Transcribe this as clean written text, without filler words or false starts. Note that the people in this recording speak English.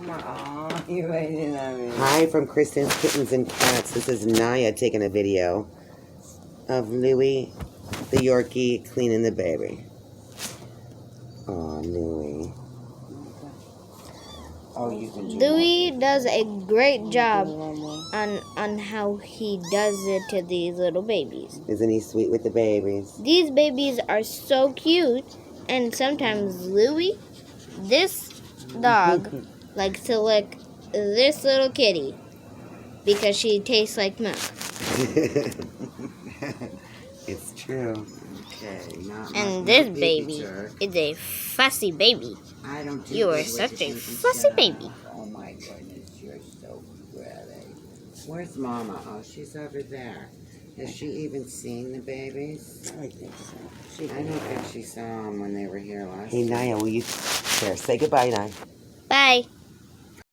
Mama. Oh, you're waiting on me. Hi from Kristen's Kittens and Cats. This is Niah taking a video of Louis, the Yorkie, cleaning the baby. Aw, Louis. Oh, you can do Louis does a great job on how he does it to these little babies. Isn't he sweet with the babies? These babies are so cute, and sometimes Louis, this dog, likes to lick this little kitty because she tastes like milk. It's true. Okay, And this baby is a fussy baby. I don't do You are this with such the a baby. fussy Shut baby. up. Oh my goodness, you're so pretty. Where's Mama? Oh, she's over there. Has she even seen the babies? I think so. I don't think she saw them when they were here last Hey, time. Niah, will you... There, say goodbye, Niah. Bye.